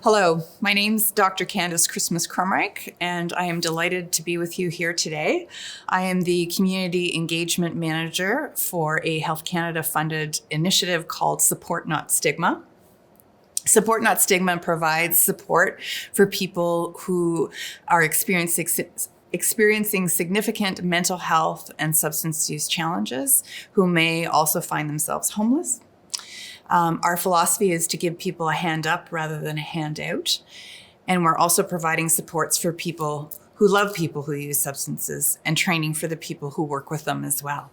Hello, my name's Dr. Candice Christmas-Crumreich, and I am delighted to be with you here today. I am the Community Engagement Manager for a Health Canada-funded initiative called Support Not Stigma. Support Not Stigma provides support for people who are experiencing significant mental health and substance use challenges, who may also find themselves homeless. Our philosophy is to give people a hand up rather than a hand out. And we're also providing supports for people who love people who use substances and training for the people who work with them as well.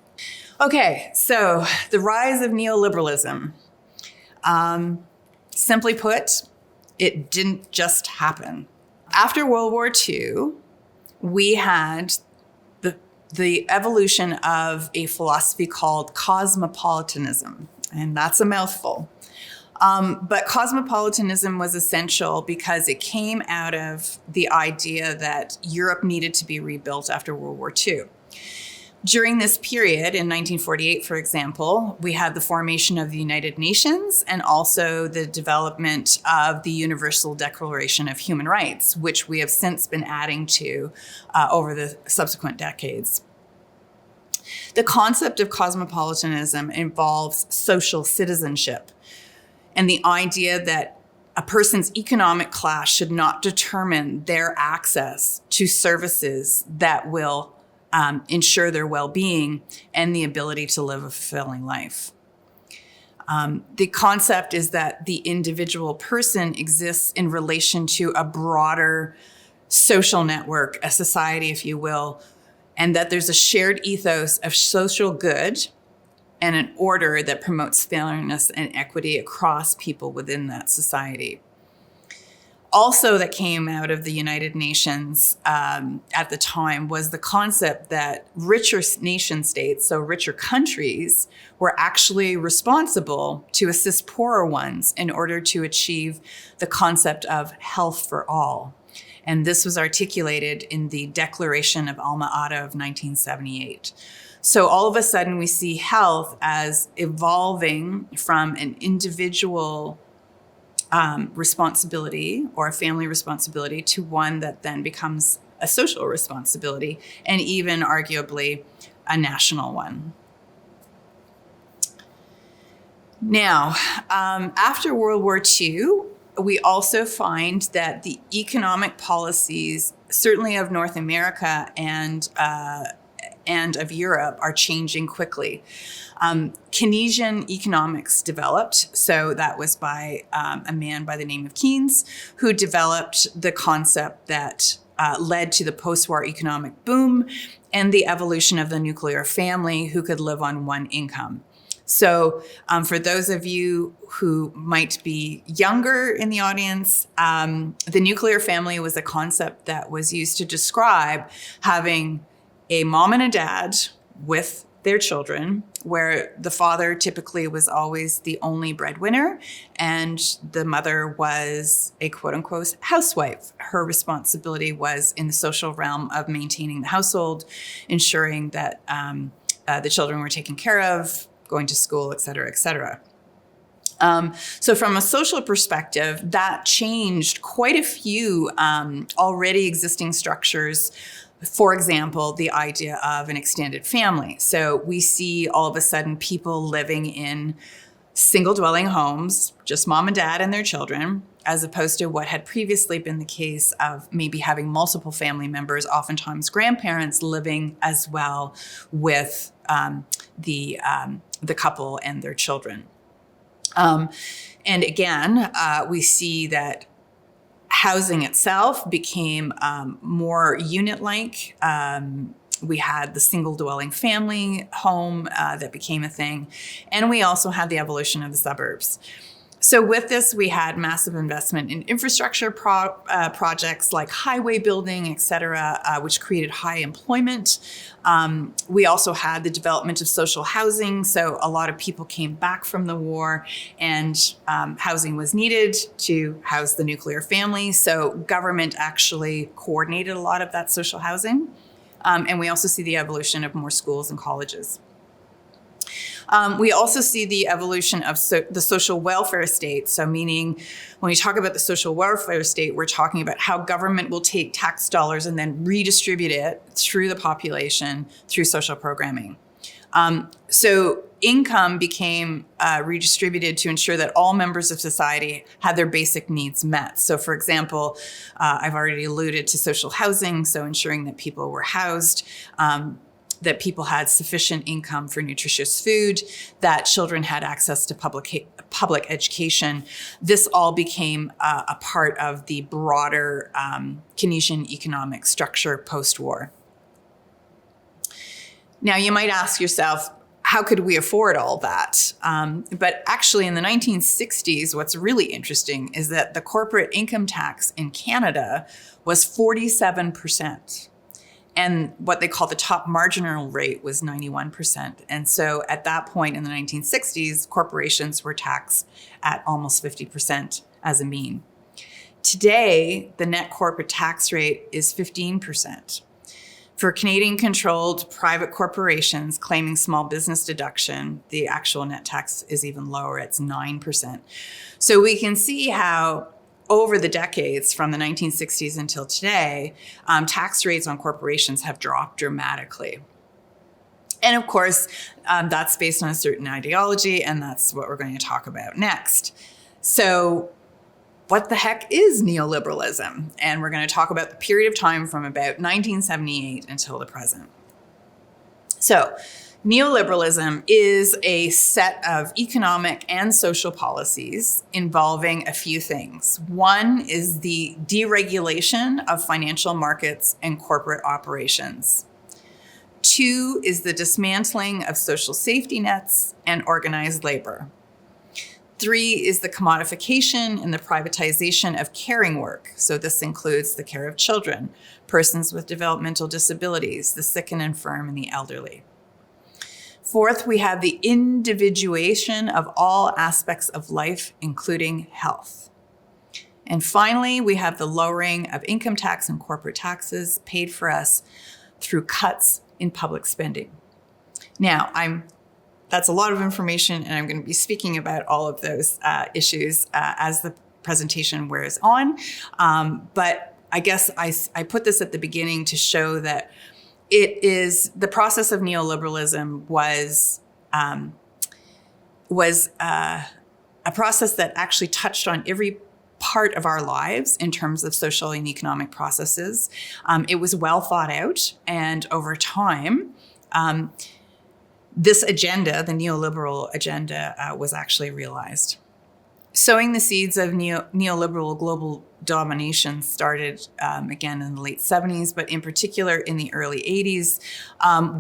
Okay, so the rise of neoliberalism. Simply put, it didn't just happen. After World War II, we had the evolution of a philosophy called cosmopolitanism. And that's a mouthful. But cosmopolitanism was essential because it came out of the idea that Europe needed to be rebuilt after World War II. During this period, in 1948, for example, we had the formation of the United Nations and also the development of the Universal Declaration of Human Rights, which we have since been adding to over the subsequent decades. The concept of cosmopolitanism involves social citizenship and the idea that a person's economic class should not determine their access to services that will ensure their well-being and the ability to live a fulfilling life. The concept is that the individual person exists in relation to a broader social network, a society, if you will, and that there's a shared ethos of social good and an order that promotes fairness and equity across people within that society. Also, that came out of the United Nations at the time was the concept that richer nation states, so richer countries, were actually responsible to assist poorer ones in order to achieve the concept of health for all. And this was articulated in the Declaration of Alma-Ata of 1978. So all of a sudden we see health as evolving from an individual responsibility or a family responsibility to one that then becomes a social responsibility and even arguably a national one. Now, after World War II, we also find that the economic policies, certainly of North America and of Europe, are changing quickly. Keynesian economics developed, so that was by a man by the name of Keynes, who developed the concept that led to the post-war economic boom and the evolution of the nuclear family who could live on one income. So for those of you who might be younger in the audience, the nuclear family was a concept that was used to describe having a mom and a dad with their children, where the father typically was always the only breadwinner and the mother was a quote-unquote housewife. Her responsibility was in the social realm of maintaining the household, ensuring that the children were taken care of, going to school, et cetera, et cetera. So from a social perspective, that changed quite a few already existing structures. For example, the idea of an extended family. So we see all of a sudden people living in single dwelling homes, just mom and dad and their children, as opposed to what had previously been the case of maybe having multiple family members, oftentimes grandparents living as well with the couple and their children. And again, we see that housing itself became more unit-like. We had the single dwelling family home that became a thing. And we also had the evolution of the suburbs. So with this, we had massive investment in infrastructure projects like highway building, et cetera, which created high employment. We also had the development of social housing. So a lot of people came back from the war and housing was needed to house the nuclear family. So government actually coordinated a lot of that social housing. And we also see the evolution of more schools and colleges. We also see the evolution of the social welfare state. So meaning when we talk about the social welfare state, we're talking about how government will take tax dollars and then redistribute it through the population through social programming. So income became redistributed to ensure that all members of society had their basic needs met. So for example, I've already alluded to social housing, so ensuring that people were housed, that people had sufficient income for nutritious food, that children had access to public education. This all became a part of the broader Keynesian economic structure post-war. Now, you might ask yourself, how could we afford all that? But actually, in the 1960s, what's really interesting is that the corporate income tax in Canada was 47%. And what they call the top marginal rate was 91%. And so at that point in the 1960s, corporations were taxed at almost 50% as a mean. Today, the net corporate tax rate is 15%. For Canadian-controlled private corporations claiming small business deduction, the actual net tax is even lower, it's 9%. So we can see how over the decades from the 1960s until today, tax rates on corporations have dropped dramatically. And of course, that's based on a certain ideology, and that's what we're going to talk about next. So what the heck is neoliberalism? And we're going to talk about the period of time from about 1978 until the present. So neoliberalism is a set of economic and social policies involving a few things. One is the deregulation of financial markets and corporate operations. Two is the dismantling of social safety nets and organized labor. Three is the commodification and the privatization of caring work. So this includes the care of children, persons with developmental disabilities, the sick and infirm, and the elderly. Fourth, we have the individuation of all aspects of life, including health. And finally, we have the lowering of income tax and corporate taxes paid for us through cuts in public spending. Now, that's a lot of information, and I'm going to be speaking about all of those issues as the presentation wears on. But I guess I put this at the beginning to show that it is the process of neoliberalism was a process that actually touched on every part of our lives in terms of social and economic processes. It was well thought out, and over time, this agenda, the neoliberal agenda, was actually realized. Sowing the seeds of neoliberal global domination started again in the late 70s, but in particular in the early 80s,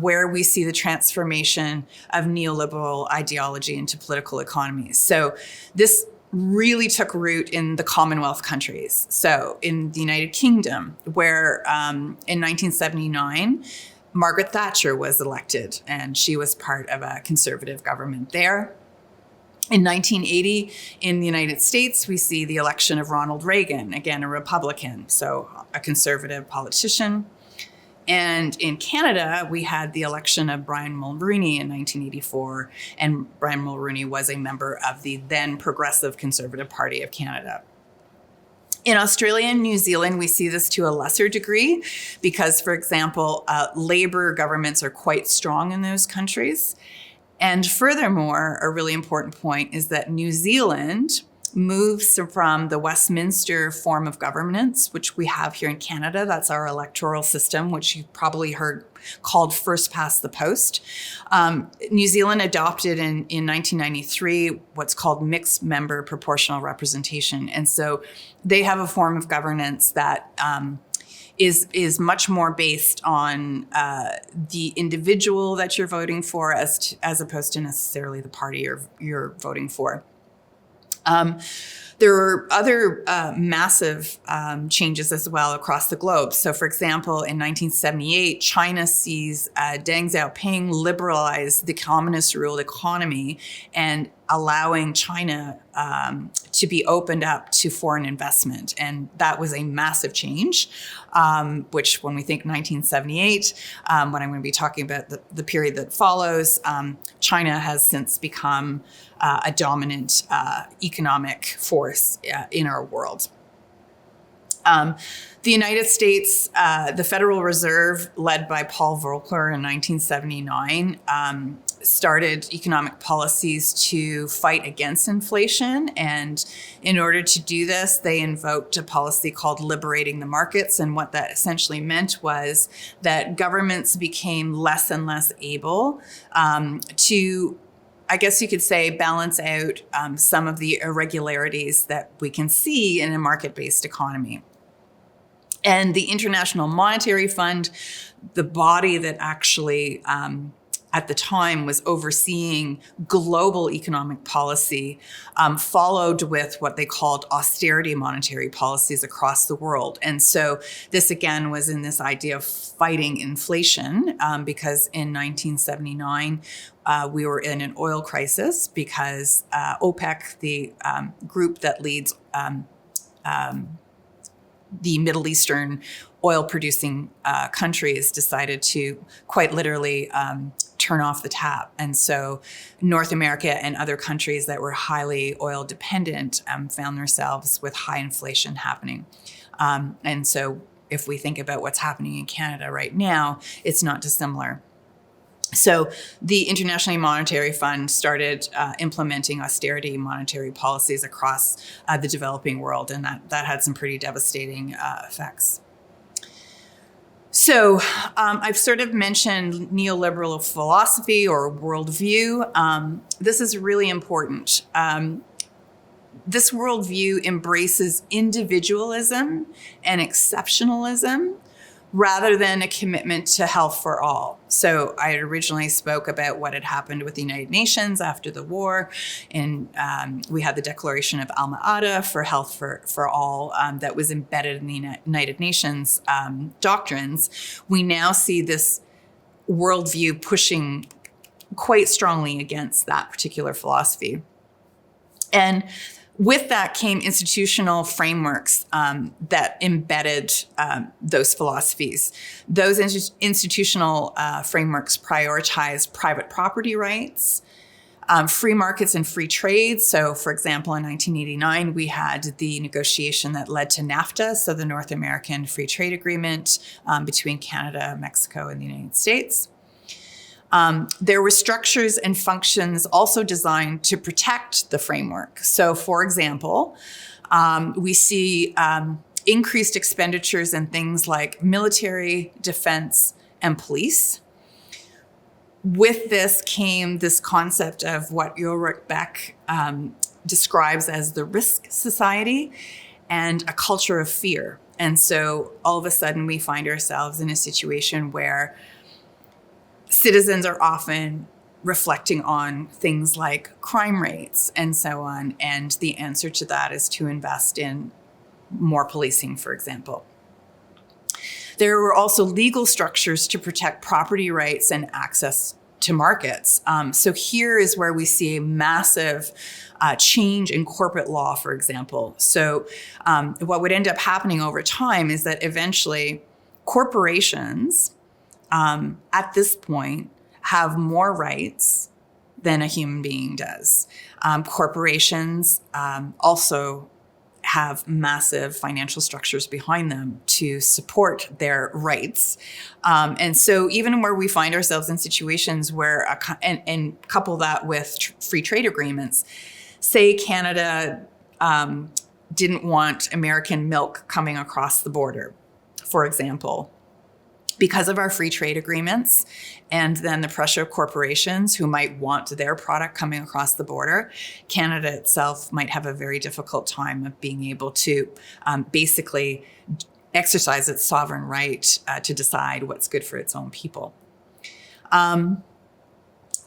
where we see the transformation of neoliberal ideology into political economies. So this really took root in the Commonwealth countries. So in the United Kingdom, where in 1979, Margaret Thatcher was elected, and she was part of a conservative government there. In 1980, in the United States, we see the election of Ronald Reagan, again, a Republican, so a conservative politician. And in Canada, we had the election of Brian Mulroney in 1984, and Brian Mulroney was a member of the then Progressive Conservative Party of Canada. In Australia and New Zealand, we see this to a lesser degree because, for example, Labour governments are quite strong in those countries. And furthermore, a really important point is that New Zealand moves from the Westminster form of governance, which we have here in Canada. That's our electoral system, which you've probably heard called first past the post. New Zealand adopted in 1993 what's called mixed member proportional representation. And so they have a form of governance that is much more based on the individual that you're voting for as opposed to necessarily the party you're voting for. There are other massive changes as well across the globe. So, for example, in 1978, China sees Deng Xiaoping liberalize the communist-ruled economy and allowing China to be opened up to foreign investment. And that was a massive change, which when we think 1978, when I'm going to be talking about the period that follows, China has since become a dominant economic force in our world. The United States, the Federal Reserve, led by Paul Volcker in 1979, started economic policies to fight against inflation. And in order to do this, they invoked a policy called liberating the markets. And what that essentially meant was that governments became less and less able to, I guess you could say, balance out some of the irregularities that we can see in a market-based economy. And the International Monetary Fund, the body that actually at the time was overseeing global economic policy, followed with what they called austerity monetary policies across the world. And so this again was in this idea of fighting inflation, because in 1979, we were in an oil crisis because OPEC, the group that leads the Middle Eastern oil-producing countries, decided to quite literally turn off the tap. And so North America and other countries that were highly oil dependent found themselves with high inflation happening. And so if we think about what's happening in Canada right now, it's not dissimilar. So the International Monetary Fund started implementing austerity monetary policies across the developing world, and that had some pretty devastating effects. So I've sort of mentioned neoliberal philosophy or worldview. This is really important. This worldview embraces individualism and exceptionalism rather than a commitment to health for all. So I originally spoke about what had happened with the United Nations after the war, and we had the Declaration of Alma-Ata for health for all that was embedded in the United Nations doctrines. We now see this worldview pushing quite strongly against that particular philosophy. And with that came institutional frameworks that embedded those philosophies. Those institutional frameworks prioritized private property rights, free markets and free trade. So, for example, in 1989, we had the negotiation that led to NAFTA, so the North American Free Trade Agreement between Canada, Mexico, and the United States. There were structures and functions also designed to protect the framework. So, for example, we see increased expenditures in things like military, defense, and police. With this came this concept of what Ulrich Beck describes as the risk society and a culture of fear. And so all of a sudden we find ourselves in a situation where citizens are often reflecting on things like crime rates and so on. And the answer to that is to invest in more policing, for example. There were also legal structures to protect property rights and access to markets. So here is where we see a massive change in corporate law, for example. So what would end up happening over time is that eventually corporations at this point have more rights than a human being does. Corporations also have massive financial structures behind them to support their rights. And so even where we find ourselves in situations where, and couple that with free trade agreements, say Canada didn't want American milk coming across the border, for example. Because of our free trade agreements and then the pressure of corporations who might want their product coming across the border, Canada itself might have a very difficult time of being able to basically exercise its sovereign right to decide what's good for its own people.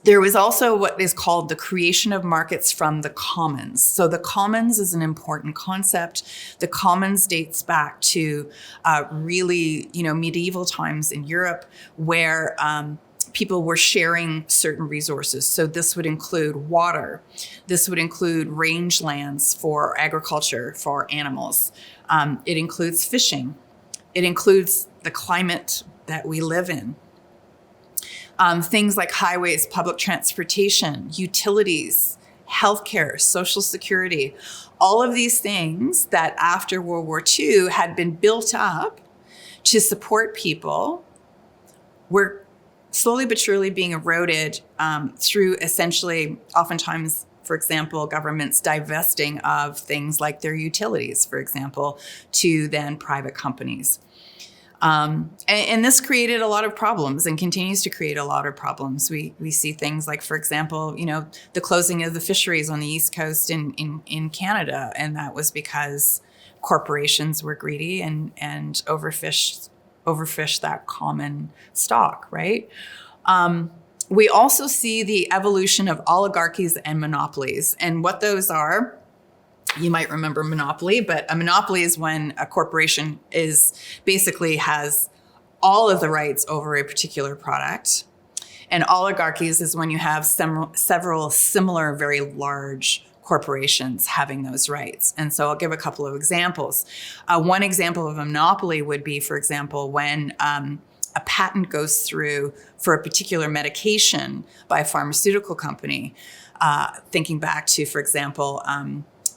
There was also what is called the creation of markets from the commons. So the commons is an important concept. The commons dates back to really, medieval times in Europe, where people were sharing certain resources. So this would include water. This would include rangelands for agriculture, for animals. It includes fishing. It includes the climate that we live in. Things like highways, public transportation, utilities, healthcare, social security, all of these things that after World War II had been built up to support people were slowly but surely being eroded through essentially, oftentimes, for example, governments divesting of things like their utilities, for example, to then private companies. And this created a lot of problems and continues to create a lot of problems. We see things like, for example, the closing of the fisheries on the East Coast in Canada. And that was because corporations were greedy and overfished that common stock, right? We also see the evolution of oligarchies and monopolies. And what those are, you might remember monopoly, but a monopoly is when a corporation basically has all of the rights over a particular product. And oligarchies is when you have several similar, very large corporations having those rights. And so I'll give a couple of examples. One example of a monopoly would be, for example, when a patent goes through for a particular medication by a pharmaceutical company, thinking back to, for example,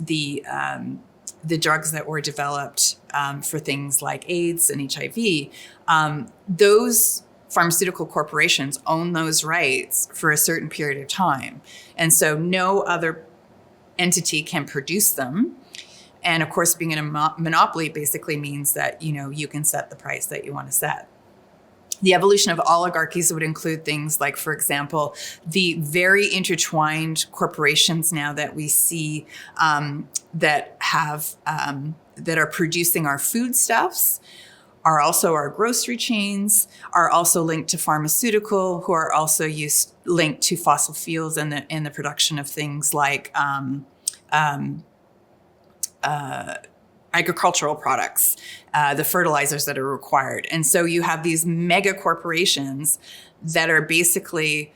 the drugs that were developed for things like AIDS and HIV, those pharmaceutical corporations own those rights for a certain period of time. And so no other entity can produce them. And of course, being in a monopoly basically means that, you can set the price that you want to set. The evolution of oligarchies would include things like, for example, the very intertwined corporations now that we see that are producing our foodstuffs, are also our grocery chains, are also linked to pharmaceutical, who are also linked to fossil fuels and the production of things like agricultural products, the fertilizers that are required. And so you have these mega corporations that are basically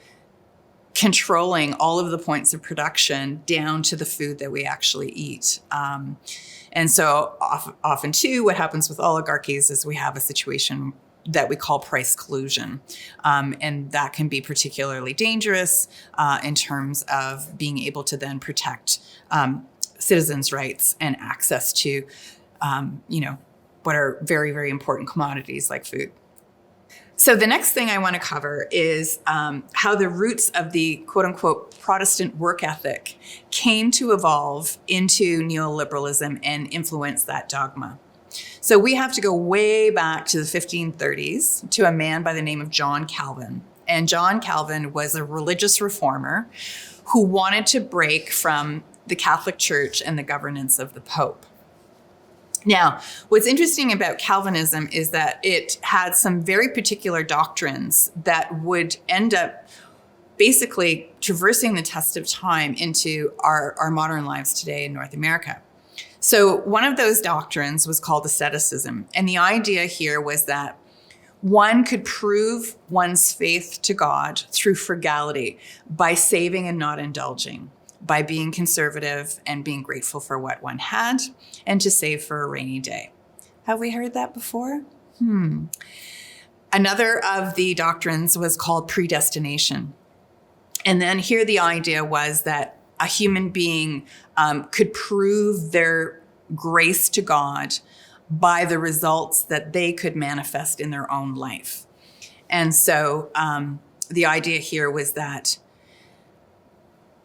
controlling all of the points of production down to the food that we actually eat. And so often too, what happens with oligarchies is we have a situation that we call price collusion. And that can be particularly dangerous in terms of being able to then protect citizens' rights and access to, what are very, very important commodities like food. So the next thing I want to cover is how the roots of the quote unquote Protestant work ethic came to evolve into neoliberalism and influence that dogma. So we have to go way back to the 1530s to a man by the name of John Calvin. And John Calvin was a religious reformer who wanted to break from the Catholic Church and the governance of the Pope. Now, what's interesting about Calvinism is that it had some very particular doctrines that would end up basically traversing the test of time into our modern lives today in North America. So one of those doctrines was called asceticism. And the idea here was that one could prove one's faith to God through frugality by saving and not indulging, by being conservative and being grateful for what one had, and to save for a rainy day. Have we heard that before? Another of the doctrines was called predestination. And then here the idea was that a human being could prove their grace to God by the results that they could manifest in their own life. And so the idea here was that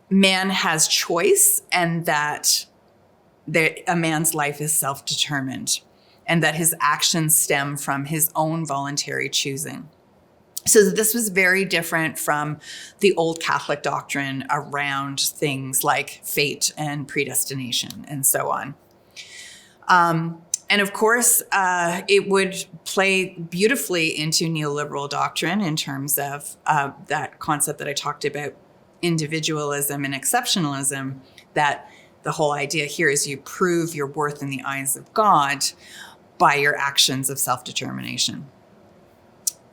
man has choice and that a man's life is self-determined and that his actions stem from his own voluntary choosing. So this was very different from the old Catholic doctrine around things like fate and predestination and so on. And of course, it would play beautifully into neoliberal doctrine in terms of that concept that I talked about, individualism and exceptionalism, that the whole idea here is you prove your worth in the eyes of God by your actions of self-determination.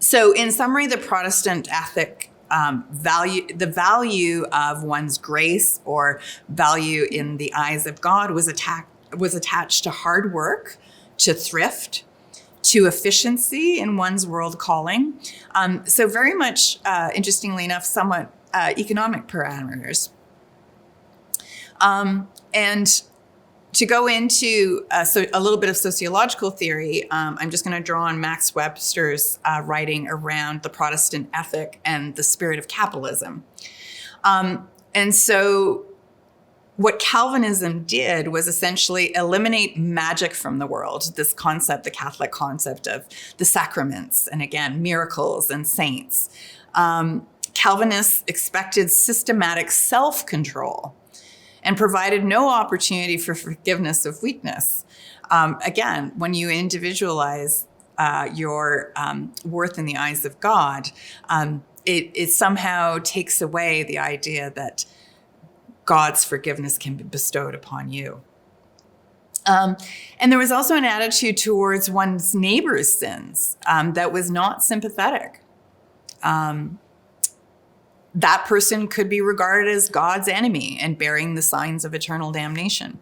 So in summary, the Protestant ethic the value of one's grace or value in the eyes of God was attached to hard work, to thrift, to efficiency in one's world calling. So very much, interestingly enough, somewhat economic parameters. And to go into a little bit of sociological theory, I'm just going to draw on Max Webster's writing around the Protestant ethic and the spirit of capitalism. And so what Calvinism did was essentially eliminate magic from the world, this concept, the Catholic concept of the sacraments, and again, miracles and saints. Calvinists expected systematic self-control and provided no opportunity for forgiveness of weakness. Again, when you individualize your worth in the eyes of God, it somehow takes away the idea that God's forgiveness can be bestowed upon you. And there was also an attitude towards one's neighbor's sins that was not sympathetic. That person could be regarded as God's enemy and bearing the signs of eternal damnation.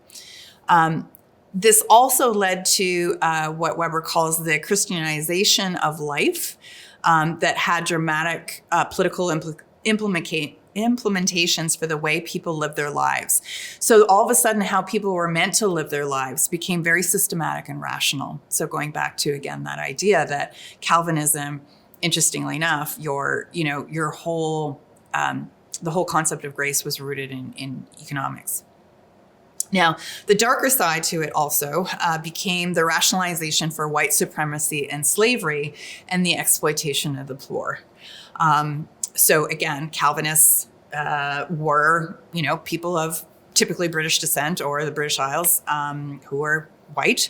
This also led to what Weber calls the Christianization of life that had dramatic political implementations for the way people live their lives. So all of a sudden, how people were meant to live their lives became very systematic and rational. So going back to, again, that idea that Calvinism, interestingly enough, the whole concept of grace was rooted in economics. Now, the darker side to it also became the rationalization for white supremacy and slavery and the exploitation of the poor. So again, Calvinists were, people of typically British descent or the British Isles who were white,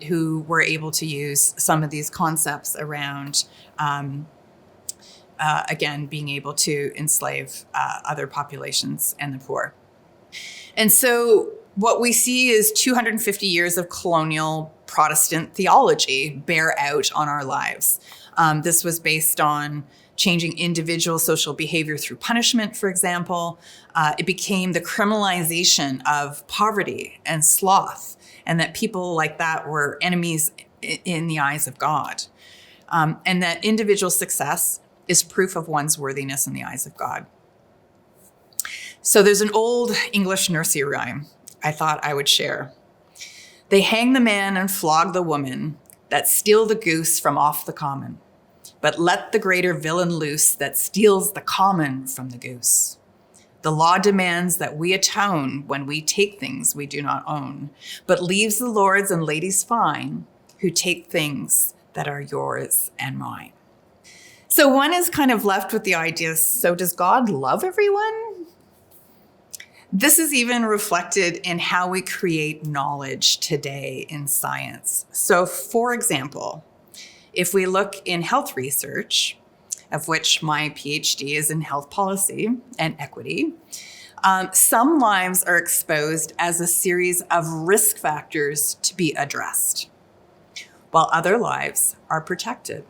who were able to use some of these concepts around again, being able to enslave other populations and the poor. And so what we see is 250 years of colonial Protestant theology bear out on our lives. This was based on changing individual social behavior through punishment, for example. It became the criminalization of poverty and sloth, and that people like that were enemies in the eyes of God. And that individual success is proof of one's worthiness in the eyes of God. So there's an old English nursery rhyme I thought I would share. They hang the man and flog the woman that steal the goose from off the common, but let the greater villain loose that steals the common from the goose. The law demands that we atone when we take things we do not own, but leaves the lords and ladies fine who take things that are yours and mine. So one is kind of left with the idea, so does God love everyone? This is even reflected in how we create knowledge today in science. So for example, if we look in health research, of which my PhD is in health policy and equity, some lives are exposed as a series of risk factors to be addressed, while other lives are protected.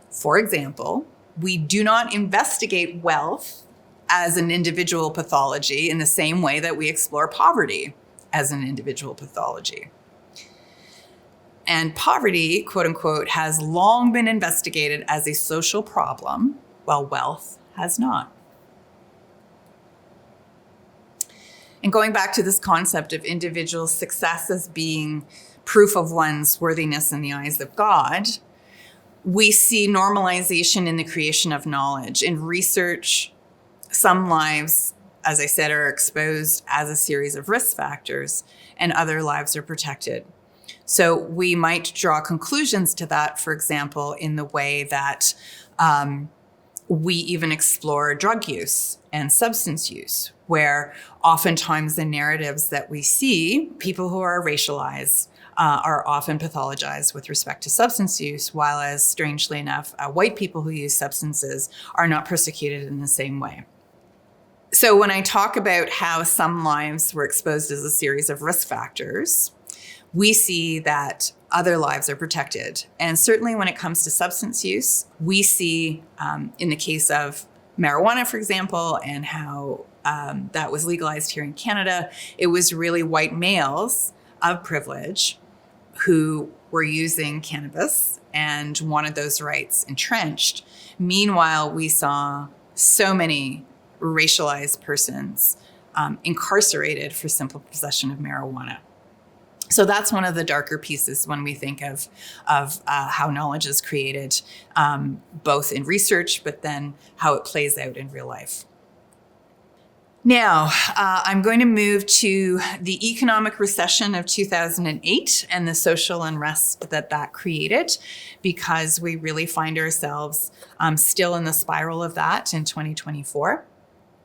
For example, we do not investigate wealth as an individual pathology in the same way that we explore poverty as an individual pathology. And poverty, quote unquote, has long been investigated as a social problem, while wealth has not. And going back to this concept of individual success as being proof of one's worthiness in the eyes of God, we see normalization in the creation of knowledge. In research, some lives, as I said, are exposed as a series of risk factors, and other lives are protected. So we might draw conclusions to that, for example, in the way that we even explore drug use and substance use, where oftentimes the narratives that we see, people who are racialized, are often pathologized with respect to substance use, while as strangely enough, white people who use substances are not persecuted in the same way. So when I talk about how some lives were exposed as a series of risk factors, we see that other lives are protected. And certainly when it comes to substance use, we see in the case of marijuana, for example, and how that was legalized here in Canada, it was really white males of privilege who were using cannabis and wanted those rights entrenched. Meanwhile, we saw so many racialized persons incarcerated for simple possession of marijuana. So that's one of the darker pieces when we think of how knowledge is created, both in research, but then how it plays out in real life. Now, I'm going to move to the economic recession of 2008 and the social unrest that created, because we really find ourselves still in the spiral of that in 2024.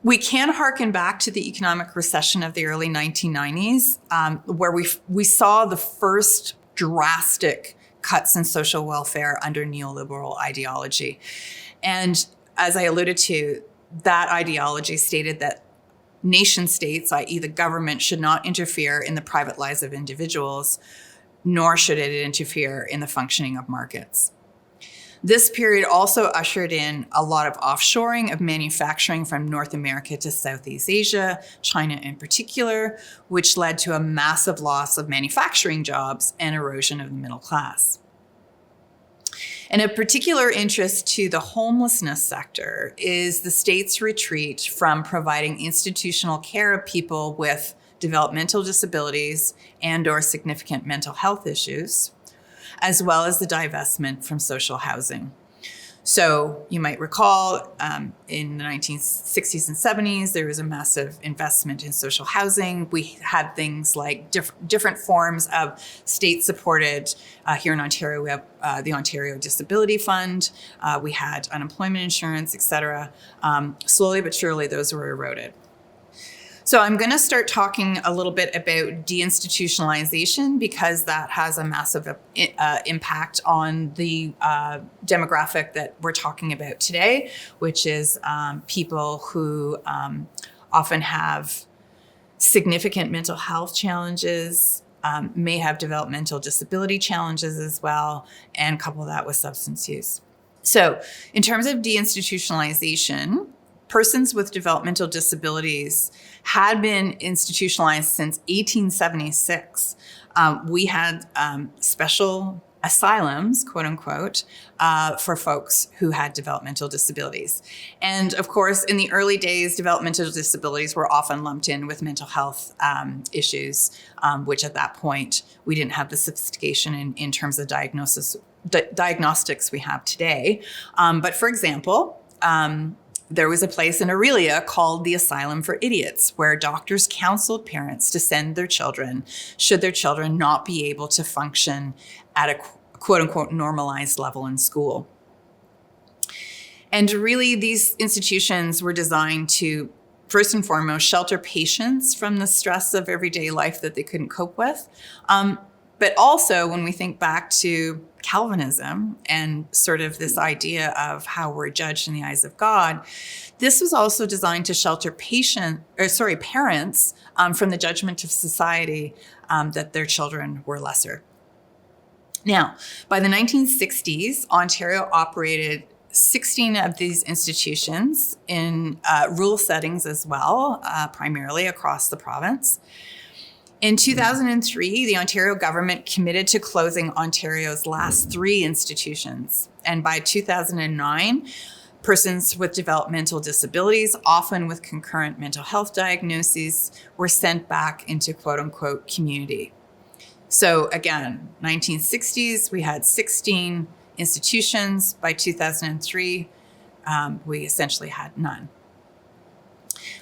We can harken back to the economic recession of the early 1990s, where we saw the first drastic cuts in social welfare under neoliberal ideology. And as I alluded to, that ideology stated that nation states, i.e. the government, should not interfere in the private lives of individuals, nor should it interfere in the functioning of markets. This period also ushered in a lot of offshoring of manufacturing from North America to Southeast Asia, China in particular, which led to a massive loss of manufacturing jobs and erosion of the middle class. And of particular interest to the homelessness sector is the state's retreat from providing institutional care of people with developmental disabilities and/or significant mental health issues, as well as the divestment from social housing. So you might recall in the 1960s and 70s, there was a massive investment in social housing. We had things like different forms of state-supported, here in Ontario, we have the Ontario Disability Fund, we had unemployment insurance, et cetera. Slowly but surely, those were eroded. So I'm going to start talking a little bit about deinstitutionalization, because that has a massive impact on the demographic that we're talking about today, which is people who often have significant mental health challenges, may have developmental disability challenges as well, and couple that with substance use. So in terms of deinstitutionalization, persons with developmental disabilities had been institutionalized since 1876. We had special asylums, quote unquote, for folks who had developmental disabilities. And of course, in the early days, developmental disabilities were often lumped in with mental health issues, which at that point, we didn't have the sophistication in terms of diagnostics we have today. But for example, there was a place in Aurelia called the Asylum for Idiots, where doctors counseled parents to send their children should their children not be able to function at a quote unquote normalized level in school. And really, these institutions were designed to, first and foremost, shelter patients from the stress of everyday life that they couldn't cope with. But also, when we think back to Calvinism and sort of this idea of how we're judged in the eyes of God, this was also designed to shelter parents from the judgment of society that their children were lesser. Now, by the 1960s, Ontario operated 16 of these institutions in rural settings as well, primarily across the province. In 2003, the Ontario government committed to closing Ontario's last 3 institutions. And by 2009, persons with developmental disabilities, often with concurrent mental health diagnoses, were sent back into quote unquote community. So again, 1960s, we had 16 institutions. By 2003, we essentially had none.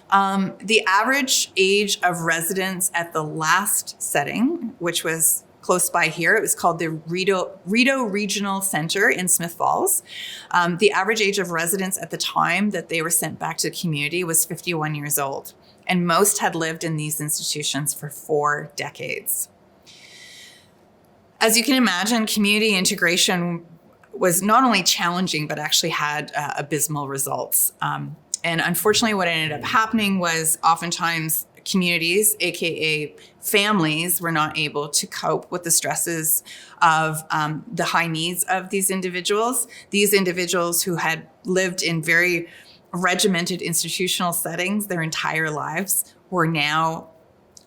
The average age of residents at the last setting, which was close by here, it was called the Rideau Regional Center in Smith Falls. The average age of residents at the time that they were sent back to the community was 51 years old, and most had lived in these institutions for 4 decades. As you can imagine, community integration was not only challenging, but actually had abysmal results. And unfortunately, what ended up happening was oftentimes communities, aka families, were not able to cope with the stresses of the high needs of these individuals. These individuals who had lived in very regimented institutional settings their entire lives were now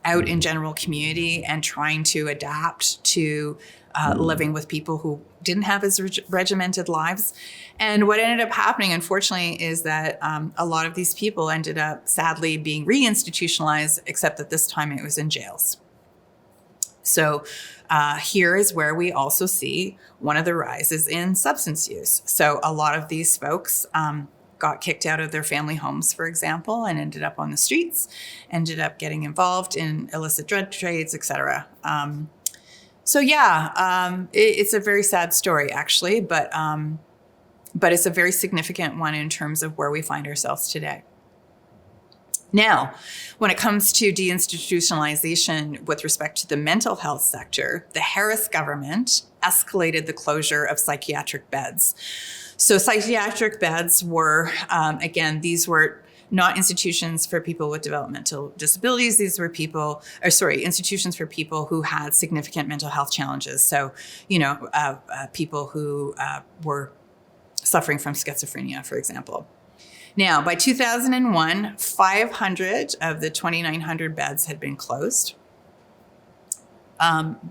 out in general community and trying to adapt to living with people who didn't have as regimented lives. And what ended up happening, unfortunately, is that a lot of these people ended up sadly being reinstitutionalized, except that this time it was in jails. So here is where we also see one of the rises in substance use. So a lot of these folks got kicked out of their family homes, for example, and ended up on the streets, ended up getting involved in illicit drug trades, etc. It's a very sad story, actually, but it's a very significant one in terms of where we find ourselves today. Now, when it comes to deinstitutionalization with respect to the mental health sector, the Harris government escalated the closure of psychiatric beds. So psychiatric beds were, again, these were not institutions for people with developmental disabilities. These were institutions for people who had significant mental health challenges. So, people who were suffering from schizophrenia, for example. Now, by 2001, 500 of the 2,900 beds had been closed.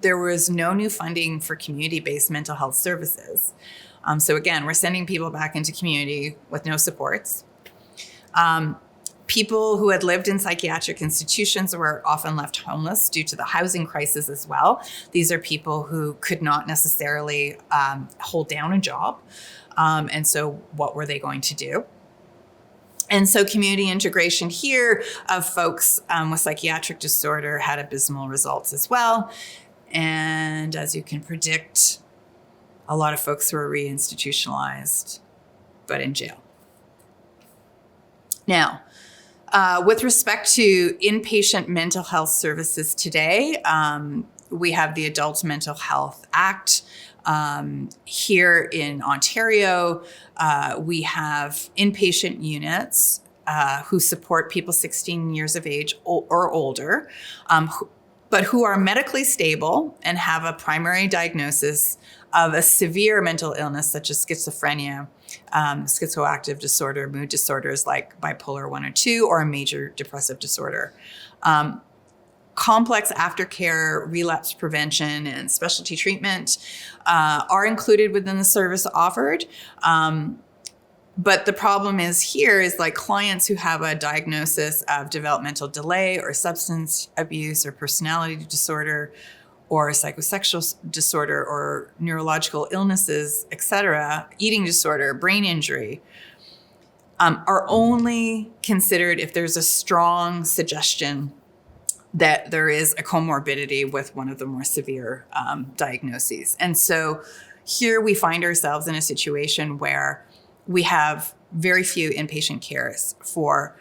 There was no new funding for community-based mental health services. So again, we're sending people back into community with no supports. People who had lived in psychiatric institutions were often left homeless due to the housing crisis as well. These are people who could not necessarily hold down a job. And so what were they going to do? And so community integration here of folks with psychiatric disorder had abysmal results as well. And as you can predict, a lot of folks were reinstitutionalized, but in jail. Now, with respect to inpatient mental health services today, we have the Adult Mental Health Act. Here in Ontario, we have inpatient units who support people 16 years of age or older, but who are medically stable and have a primary diagnosis of a severe mental illness such as schizophrenia, schizoaffective disorder, mood disorders like bipolar 1 or 2, or a major depressive disorder. Complex aftercare, relapse prevention, and specialty treatment are included within the service offered. But the problem is like clients who have a diagnosis of developmental delay or substance abuse or personality disorder or psychosexual disorder or neurological illnesses, etc., eating disorder, brain injury, are only considered if there's a strong suggestion that there is a comorbidity with one of the more severe diagnoses. And so here we find ourselves in a situation where we have very few inpatient cares for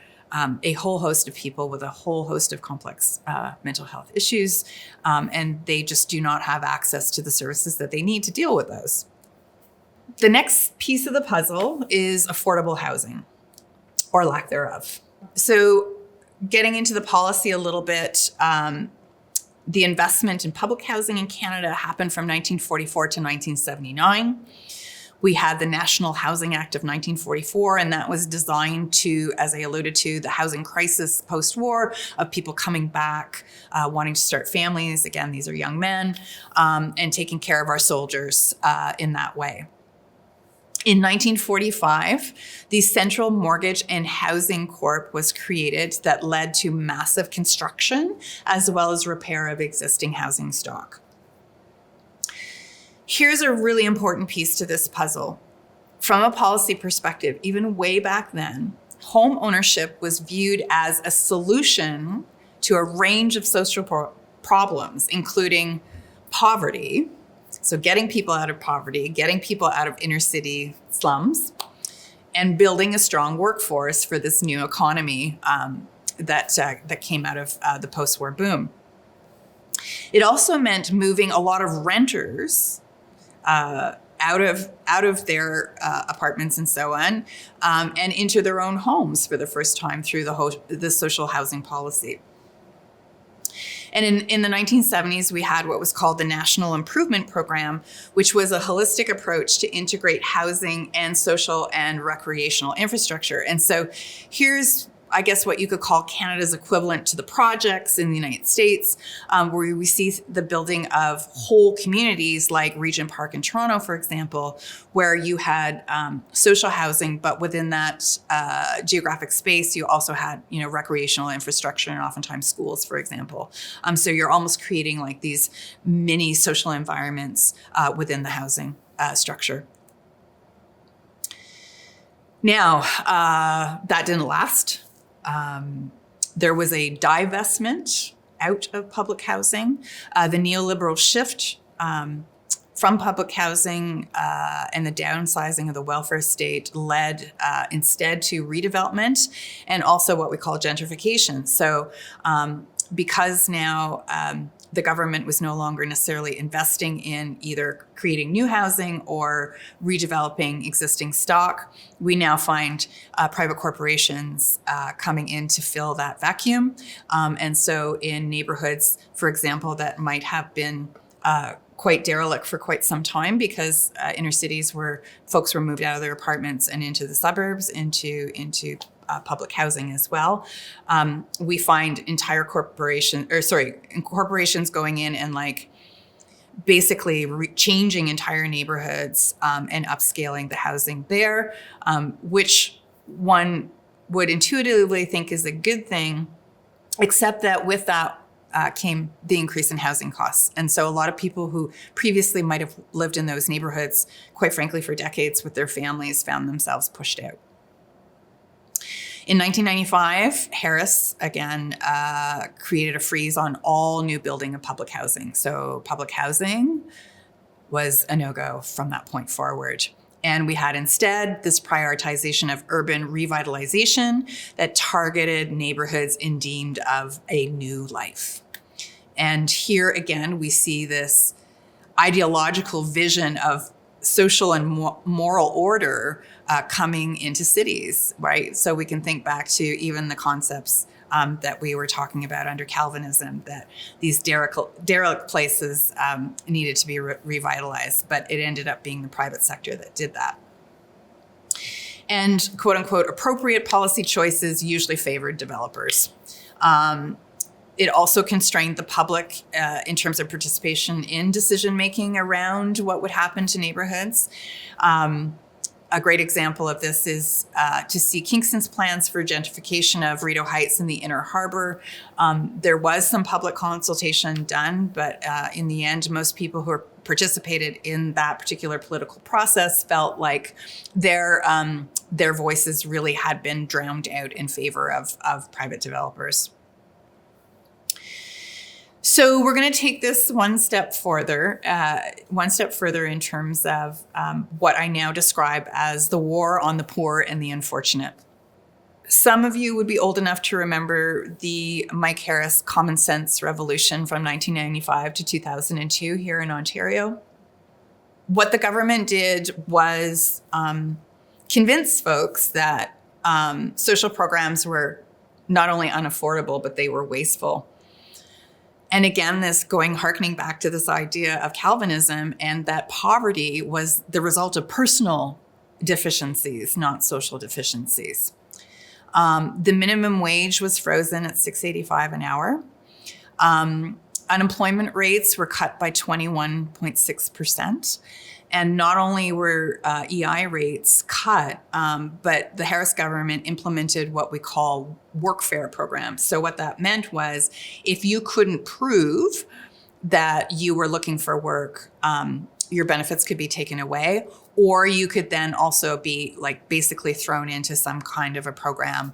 a whole host of people with a whole host of complex mental health issues, and they just do not have access to the services that they need to deal with those. The next piece of the puzzle is affordable housing, or lack thereof. So getting into the policy a little bit, the investment in public housing in Canada happened from 1944 to 1979. We had the National Housing Act of 1944, and that was designed to, as I alluded to, the housing crisis post-war of people coming back, wanting to start families. Again, these are young men, and taking care of our soldiers in that way. In 1945, the Central Mortgage and Housing Corp was created that led to massive construction as well as repair of existing housing stock. Here's a really important piece to this puzzle. From a policy perspective, even way back then, home ownership was viewed as a solution to a range of social problems, including poverty. So getting people out of poverty, getting people out of inner city slums, and building a strong workforce for this new economy that came out of the post-war boom. It also meant moving a lot of renters out of their apartments and so on, and into their own homes for the first time through the social housing policy. And in the 1970s, we had what was called the National Improvement Program, which was a holistic approach to integrate housing and social and recreational infrastructure. And so here's, I guess, what you could call Canada's equivalent to the projects in the United States, where we see the building of whole communities like Regent Park in Toronto, for example, where you had social housing, but within that geographic space, you also had, recreational infrastructure and oftentimes schools, for example. So you're almost creating like these mini social environments within the housing structure. Now, that didn't last. There was a divestment out of public housing. The neoliberal shift from public housing and the downsizing of the welfare state led instead to redevelopment and also what we call gentrification. So because now the government was no longer necessarily investing in either creating new housing or redeveloping existing stock, we now find private corporations coming in to fill that vacuum. And so in neighborhoods, for example, that might have been quite derelict for quite some time because inner cities where folks were moved out of their apartments and into the suburbs, into public housing as well. We find entire corporations going in and like basically changing entire neighborhoods and upscaling the housing there, which one would intuitively think is a good thing, except that with that came the increase in housing costs. And so a lot of people who previously might have lived in those neighborhoods, quite frankly, for decades with their families, found themselves pushed out. In 1995, Harris, again, created a freeze on all new building of public housing. So public housing was a no-go from that point forward. And we had instead this prioritization of urban revitalization that targeted neighborhoods in need of a new life. And here again, we see this ideological vision of social and moral order coming into cities, right? So we can think back to even the concepts that we were talking about under Calvinism, that these derelict places needed to be revitalized, but it ended up being the private sector that did that. And quote unquote, appropriate policy choices usually favored developers. It also constrained the public in terms of participation in decision-making around what would happen to neighborhoods. A great example of this is to see Kingston's plans for gentrification of Rideau Heights in the Inner Harbor. There was some public consultation done, but in the end, most people who participated in that particular political process felt like their voices really had been drowned out in favor of private developers. So we're going to take this one step further in terms of what I now describe as the war on the poor and the unfortunate. Some of you would be old enough to remember the Mike Harris Common Sense Revolution from 1995 to 2002 here in Ontario. What the government did was convince folks that social programs were not only unaffordable, but they were wasteful. And again, harkening back to this idea of Calvinism, and that poverty was the result of personal deficiencies, not social deficiencies. The minimum wage was frozen at $6.85 an hour. Unemployment rates were cut by 21.6%. And not only were EI rates cut, but the Harris government implemented what we call workfare programs. So what that meant was if you couldn't prove that you were looking for work, your benefits could be taken away, or you could then also be like basically thrown into some kind of a program,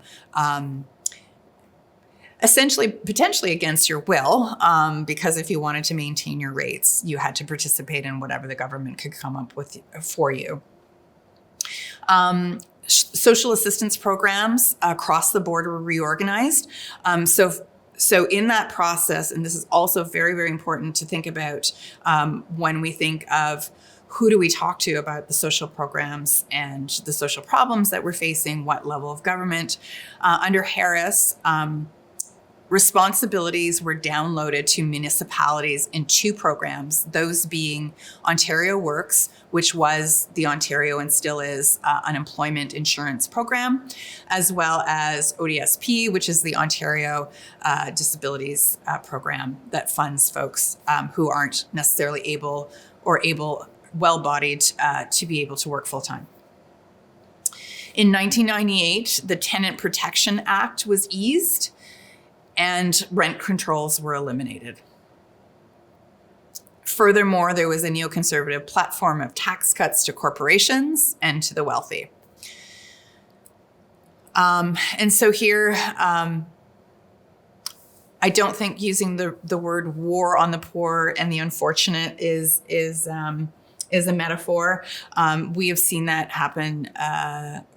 essentially, potentially against your will, because if you wanted to maintain your rates, you had to participate in whatever the government could come up with for you. Social assistance programs across the board were reorganized. So in that process, and this is also very, very important to think about when we think of who do we talk to about the social programs and the social problems that we're facing, what level of government. Under Harris, Responsibilities were downloaded to municipalities in 2 programs, those being Ontario Works, which was the Ontario and still is unemployment insurance program, as well as ODSP, which is the Ontario disabilities program that funds folks who aren't necessarily able well-bodied to be able to work full-time. In 1998, the Tenant Protection Act was eased and rent controls were eliminated. Furthermore, there was a neoconservative platform of tax cuts to corporations and to the wealthy. And so here, I don't think using the word war on the poor and the unfortunate is a metaphor. We have seen that happen.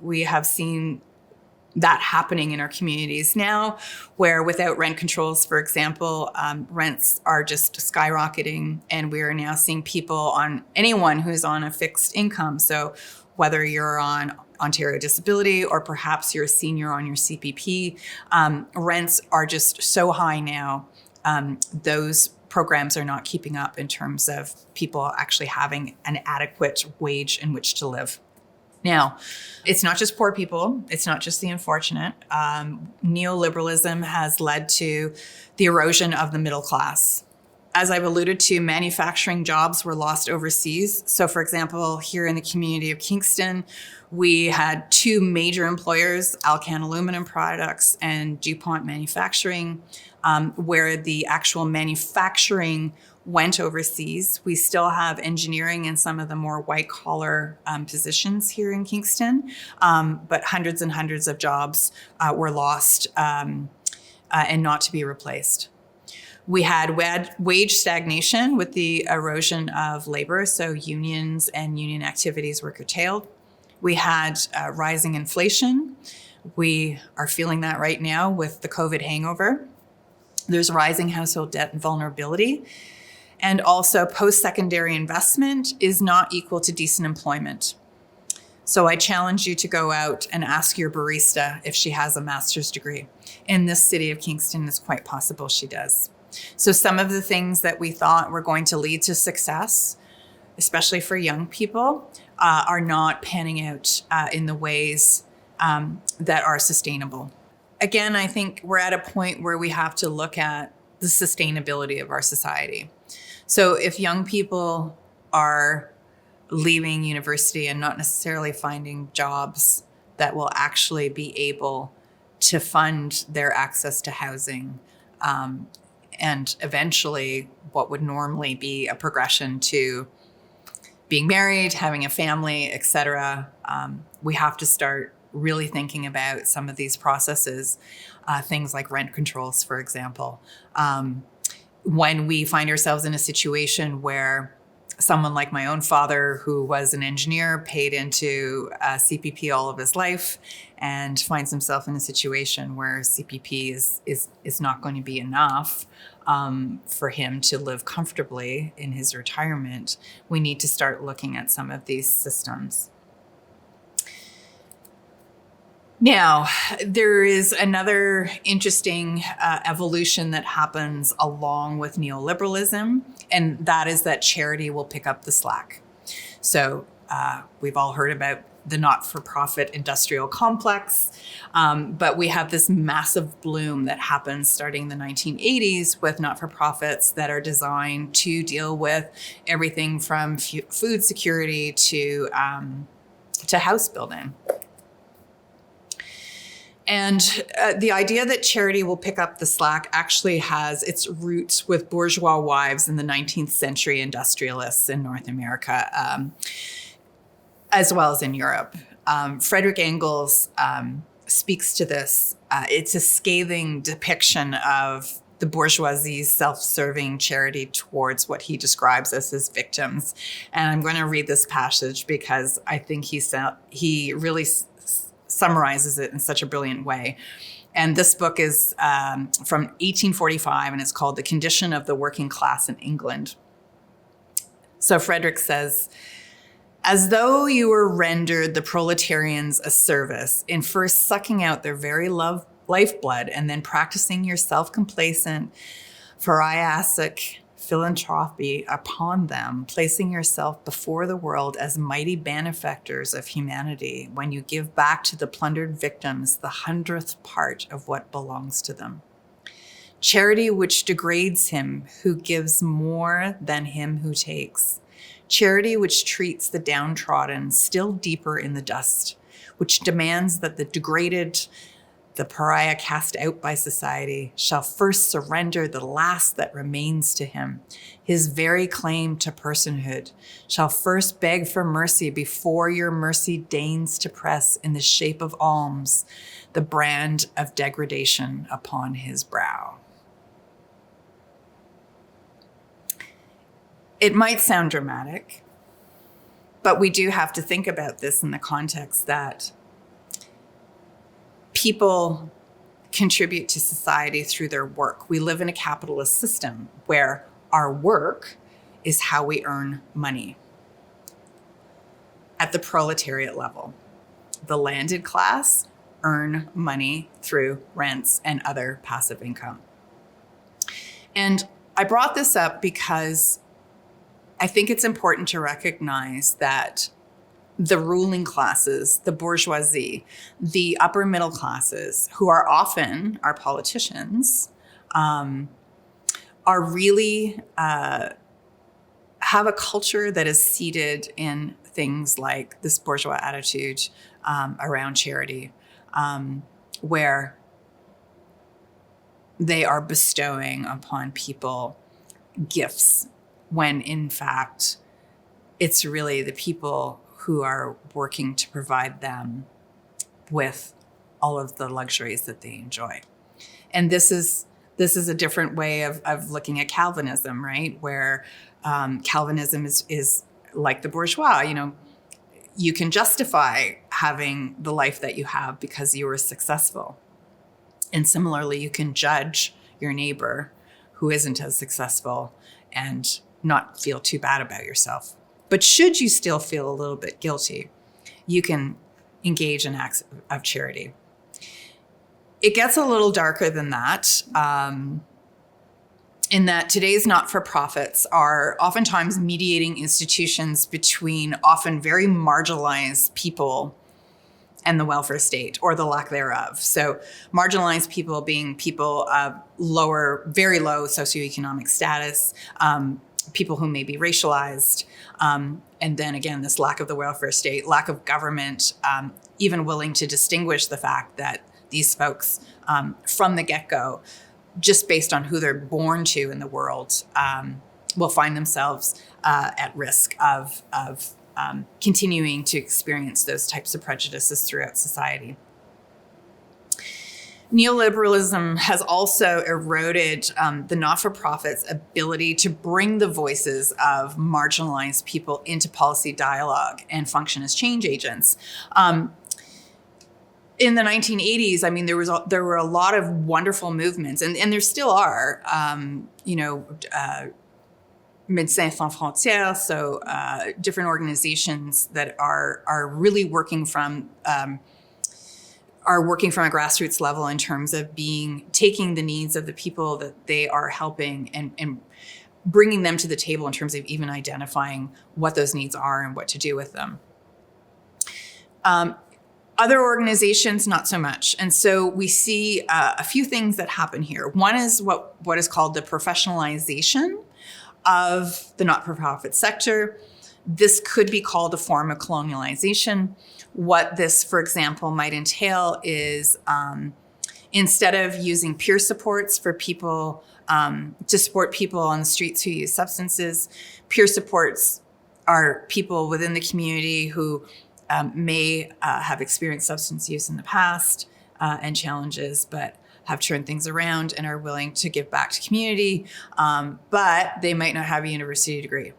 We have seen that happening in our communities now, where without rent controls, for example, rents are just skyrocketing, and we are now seeing anyone who's on a fixed income. So whether you're on Ontario disability or perhaps you're a senior on your CPP, rents are just so high now. Those programs are not keeping up in terms of people actually having an adequate wage in which to live. Now, it's not just poor people. It's not just the unfortunate. Neoliberalism has led to the erosion of the middle class. As I've alluded to, manufacturing jobs were lost overseas. So, for example, here in the community of Kingston, we had 2 major employers, Alcan Aluminum Products and DuPont Manufacturing, where the actual manufacturing went overseas. We still have engineering and some of the more white-collar positions here in Kingston, but hundreds and hundreds of jobs were lost and not to be replaced. We had wage stagnation with the erosion of labor, so unions and union activities were curtailed. We had rising inflation. We are feeling that right now with the COVID hangover. There's rising household debt and vulnerability. And also post-secondary investment is not equal to decent employment. So I challenge you to go out and ask your barista if she has a master's degree. In this city of Kingston, it's quite possible she does. So some of the things that we thought were going to lead to success, especially for young people, are not panning out in the ways that are sustainable. Again, I think we're at a point where we have to look at the sustainability of our society. So if young people are leaving university and not necessarily finding jobs that will actually be able to fund their access to housing, and eventually what would normally be a progression to being married, having a family, et cetera, we have to start really thinking about some of these processes, things like rent controls, for example. When we find ourselves in a situation where someone like my own father, who was an engineer, paid into CPP all of his life and finds himself in a situation where CPP is not going to be enough for him to live comfortably in his retirement, we need to start looking at some of these systems. Now, there is another interesting evolution that happens along with neoliberalism, and that is that charity will pick up the slack. So we've all heard about the not-for-profit industrial complex, but we have this massive bloom that happens starting in the 1980s with not-for-profits that are designed to deal with everything from food security to house building. And the idea that charity will pick up the slack actually has its roots with bourgeois wives and the 19th century industrialists in North America, as well as in Europe. Frederick Engels speaks to this. It's a scathing depiction of the bourgeoisie's self-serving charity towards what he describes as his victims. And I'm going to read this passage because I think he really summarizes it in such a brilliant way. And this book is from 1845, and it's called The Condition of the Working Class in England. So Frederick says, as though you were rendered the proletarians a service in first sucking out their very lifeblood, and then practicing your self-complacent, phariasic philanthropy upon them, placing yourself before the world as mighty benefactors of humanity when you give back to the plundered victims the 100th part of what belongs to them. Charity which degrades him who gives more than him who takes. Charity which treats the downtrodden still deeper in the dust, which demands that the degraded, the pariah cast out by society, shall first surrender the last that remains to him. His very claim to personhood shall first beg for mercy before your mercy deigns to press in the shape of alms the brand of degradation upon his brow. It might sound dramatic, but we do have to think about this in the context that people contribute to society through their work. We live in a capitalist system where our work is how we earn money. At the proletariat level, the landed class earn money through rents and other passive income. And I brought this up because I think it's important to recognize that the ruling classes, the bourgeoisie, the upper middle classes, who are often our politicians, are really have a culture that is seated in things like this bourgeois attitude around charity, where they are bestowing upon people gifts when in fact it's really the people who are working to provide them with all of the luxuries that they enjoy. And this is a different way of looking at Calvinism, right? Where Calvinism is like the bourgeois, you can justify having the life that you have because you were successful. And similarly, you can judge your neighbor who isn't as successful and not feel too bad about yourself. But should you still feel a little bit guilty, you can engage in acts of charity. It gets a little darker than that, in that today's not-for-profits are oftentimes mediating institutions between often very marginalized people and the welfare state, or the lack thereof. So marginalized people being people of very low socioeconomic status, people who may be racialized, and then again, this lack of the welfare state, lack of government, even willing to distinguish the fact that these folks from the get-go, just based on who they're born to in the world, will find themselves at risk of continuing to experience those types of prejudices throughout society. Neoliberalism has also eroded the not-for-profit's ability to bring the voices of marginalized people into policy dialogue and function as change agents. In the 1980s, I mean, there were a lot of wonderful movements, and there still are. Médecins Sans Frontières, so different organizations that are really working from a grassroots level in terms of taking the needs of the people that they are helping and bringing them to the table in terms of even identifying what those needs are and what to do with them. Other organizations, not so much. And so we see a few things that happen here. One is what is called the professionalization of the not-for-profit sector. This could be called a form of colonialization. What this, for example, might entail is instead of using peer supports for people to support people on the streets who use substances, peer supports are people within the community who may have experienced substance use in the past and challenges, but have turned things around and are willing to give back to community, but they might not have a university degree.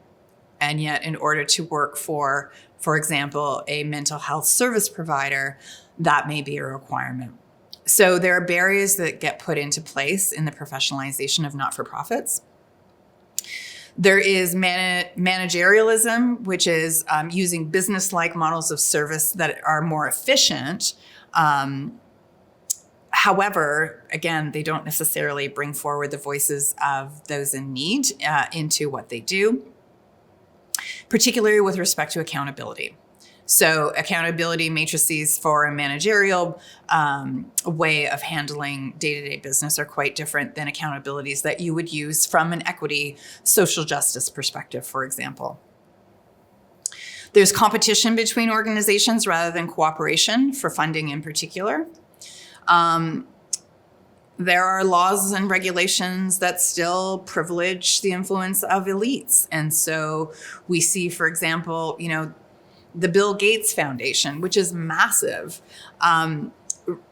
And yet, in order to work for example, a mental health service provider, that may be a requirement. So there are barriers that get put into place in the professionalization of not-for-profits. There is managerialism, which is using business-like models of service that are more efficient. However, again, they don't necessarily bring forward the voices of those in need into what they do, particularly with respect to accountability. So accountability matrices for a managerial way of handling day-to-day business are quite different than accountabilities that you would use from an equity, social justice perspective, for example. There's competition between organizations rather than cooperation for funding in particular. There are laws and regulations that still privilege the influence of elites. And so we see, for example, the Bill Gates Foundation, which is massive,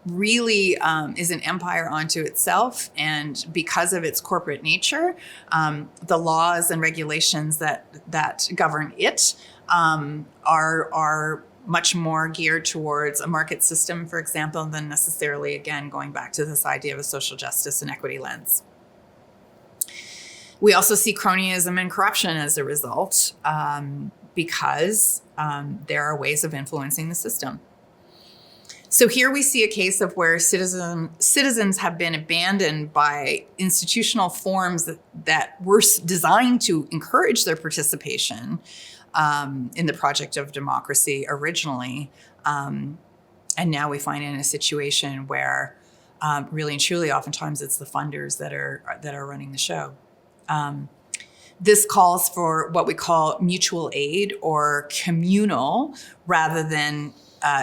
really is an empire unto itself. And because of its corporate nature, the laws and regulations that govern it are much more geared towards a market system, for example, than necessarily, again, going back to this idea of a social justice and equity lens. We also see cronyism and corruption as a result, because there are ways of influencing the system. So here we see a case of where citizens have been abandoned by institutional forms that were designed to encourage their participation in the project of democracy originally. And now we find in a situation where really and truly oftentimes it's the funders that are running the show. This calls for what we call mutual aid or communal rather than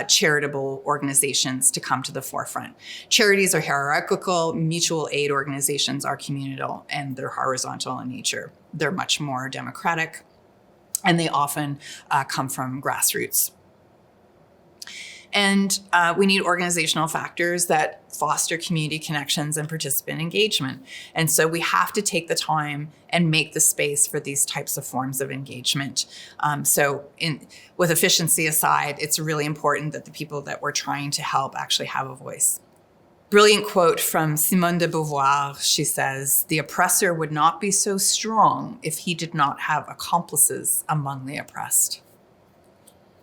charitable organizations to come to the forefront. Charities are hierarchical, mutual aid organizations are communal, and they're horizontal in nature. They're much more democratic, and they often come from grassroots. And we need organizational factors that foster community connections and participant engagement. And so we have to take the time and make the space for these types of forms of engagement. With efficiency aside, it's really important that the people that we're trying to help actually have a voice. Brilliant quote from Simone de Beauvoir. She says, "The oppressor would not be so strong if he did not have accomplices among the oppressed."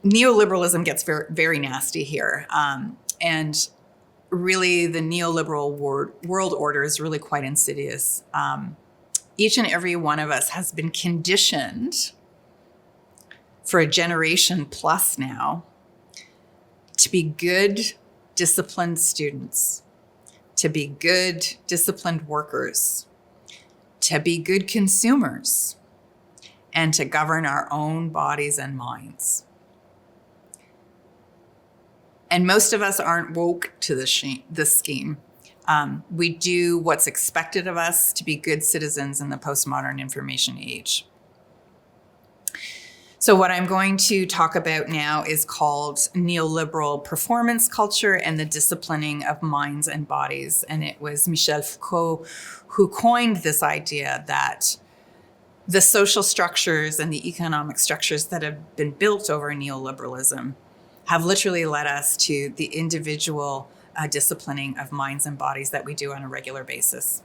Neoliberalism gets very, very nasty here. And really the neoliberal world order is really quite insidious. Each and every one of us has been conditioned for a generation plus now to be good, disciplined students, to be good, disciplined workers, to be good consumers, and to govern our own bodies and minds. And most of us aren't woke to this scheme. We do what's expected of us to be good citizens in the postmodern information age. So what I'm going to talk about now is called neoliberal performance culture and the disciplining of minds and bodies. And it was Michel Foucault who coined this idea that the social structures and the economic structures that have been built over neoliberalism have literally led us to the individual disciplining of minds and bodies that we do on a regular basis.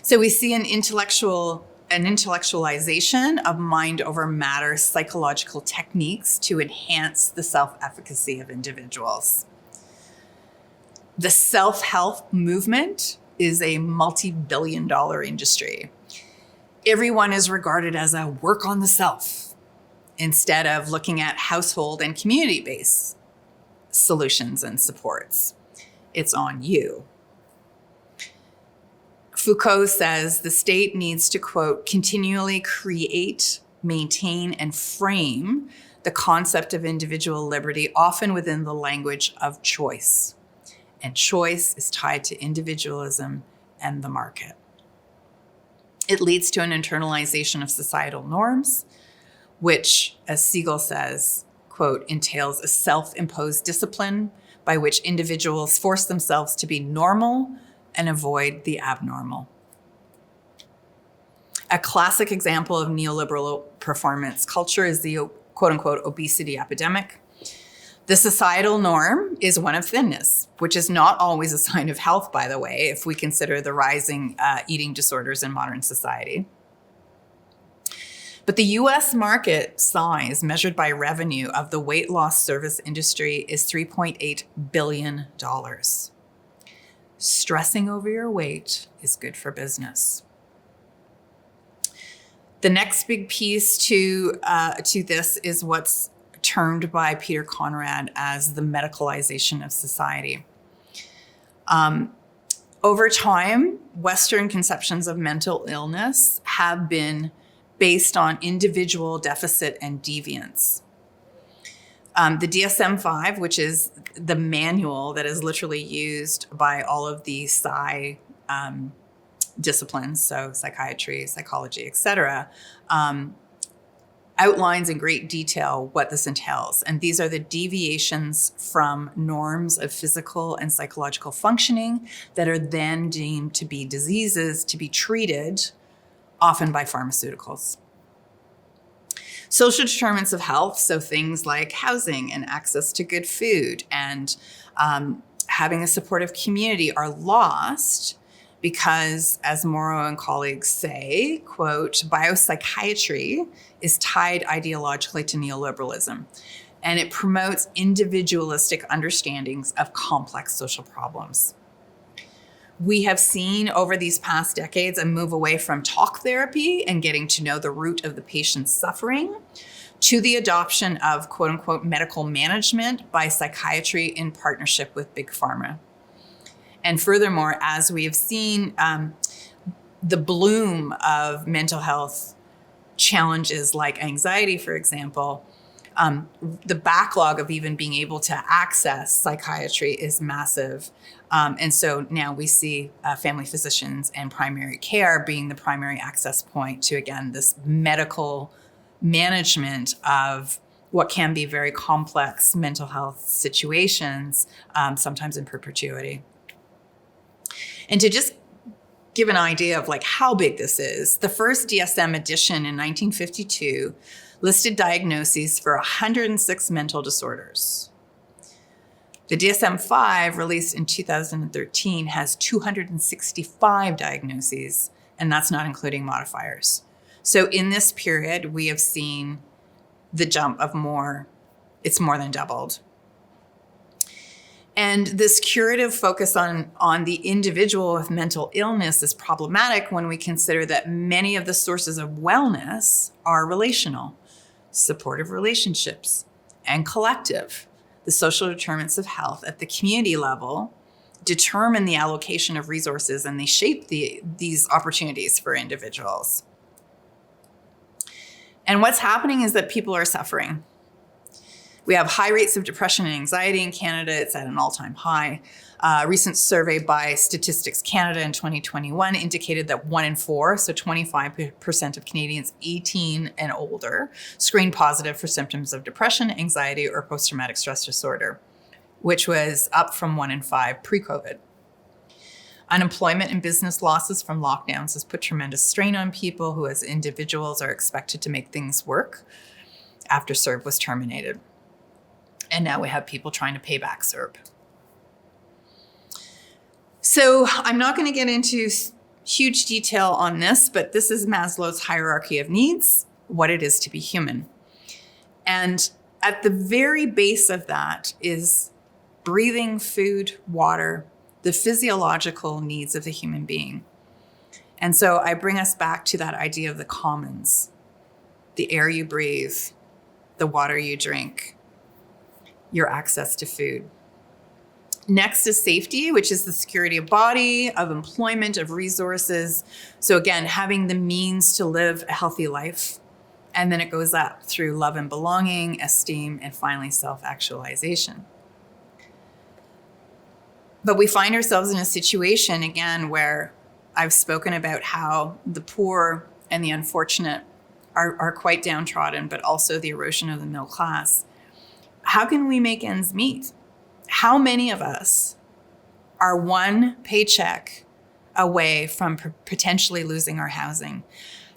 So we see an intellectualization of mind over matter psychological techniques to enhance the self-efficacy of individuals. The self-help movement is a multi-billion-dollar industry. Everyone is regarded as a work on the self, instead of looking at household and community-based solutions and supports. It's on you. Foucault says the state needs to, quote, continually create, maintain, and frame the concept of individual liberty, often within the language of choice. And choice is tied to individualism and the market. It leads to an internalization of societal norms, which, as Siegel says, quote, entails a self-imposed discipline by which individuals force themselves to be normal and avoid the abnormal. A classic example of neoliberal performance culture is the quote-unquote obesity epidemic. The societal norm is one of thinness, which is not always a sign of health, by the way, if we consider the rising eating disorders in modern society. But the US market size measured by revenue of the weight loss service industry is $3.8 billion. Stressing over your weight is good for business. The next big piece to this is what's termed by Peter Conrad as the medicalization of society. Over time, Western conceptions of mental illness have been based on individual deficit and deviance. The DSM-5, which is the manual that is literally used by all of the disciplines, so psychiatry, psychology, etc., outlines in great detail what this entails. And these are the deviations from norms of physical and psychological functioning that are then deemed to be diseases to be treated, often by pharmaceuticals. Social determinants of health, so things like housing and access to good food and having a supportive community, are lost because, as Morrow and colleagues say, quote, biopsychiatry is tied ideologically to neoliberalism, and it promotes individualistic understandings of complex social problems. We have seen over these past decades a move away from talk therapy and getting to know the root of the patient's suffering to the adoption of, quote unquote, medical management by psychiatry in partnership with Big Pharma. And furthermore, as we have seen the bloom of mental health challenges like anxiety, for example, the backlog of even being able to access psychiatry is massive. And so now we see family physicians and primary care being the primary access point to, again, this medical management of what can be very complex mental health situations, sometimes in perpetuity. And to just give an idea of like how big this is, the first DSM edition in 1952 listed diagnoses for 106 mental disorders. The DSM-5, released in 2013, has 265 diagnoses, and that's not including modifiers. So in this period, we have seen the jump of it's more than doubled. And this curative focus on the individual with mental illness is problematic when we consider that many of the sources of wellness are relational, supportive relationships, and collective. The social determinants of health at the community level determine the allocation of resources, and they shape these opportunities for individuals. And what's happening is that people are suffering. We have high rates of depression and anxiety in Canada. It's at an all-time high. A recent survey by Statistics Canada in 2021 indicated that 1 in 4, so 25% of Canadians 18 and older, screened positive for symptoms of depression, anxiety, or post-traumatic stress disorder, which was up from 1 in 5 pre-COVID. Unemployment and business losses from lockdowns has put tremendous strain on people who, as individuals, are expected to make things work after CERB was terminated. And now we have people trying to pay back CERB. So I'm not going to get into huge detail on this, but this is Maslow's hierarchy of needs, what it is to be human. And at the very base of that is breathing, food, water, the physiological needs of the human being. And so I bring us back to that idea of the commons, the air you breathe, the water you drink, your access to food. Next is safety, which is the security of body, of employment, of resources. So again, having the means to live a healthy life. And then it goes up through love and belonging, esteem, and finally self-actualization. But we find ourselves in a situation, again, where I've spoken about how the poor and the unfortunate are quite downtrodden, but also the erosion of the middle class. How can we make ends meet? How many of us are one paycheck away from potentially losing our housing?